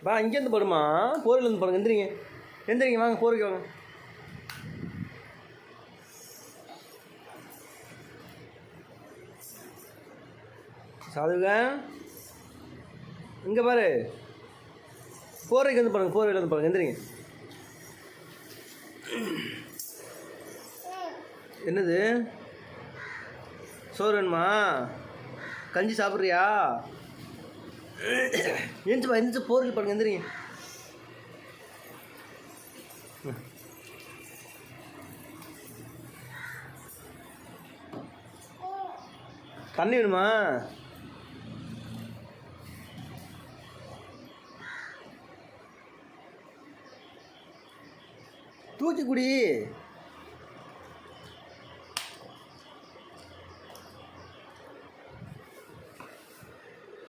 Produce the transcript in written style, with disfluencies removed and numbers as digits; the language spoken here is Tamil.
வா இங்கேருந்து போடுமா, போர்லேருந்து போடுங்க. எந்திரிங்க எந்திரிங்க, வாங்க போருக்கு வாங்க. சாதுங்க இங்கே பாரு, போர்வைக்கு வந்து பாருங்க, போர்வையில் வந்து பாருங்க. எந்திரிங்க. என்னது சோறு வேணுமா? கஞ்சி சாப்பிட்றியா? எந்திரிச்சு எந்திரிச்சு போர்வையில் பாருங்க. எந்திரிங்க. தண்ணி வேணுமா? தூக்கி குடி.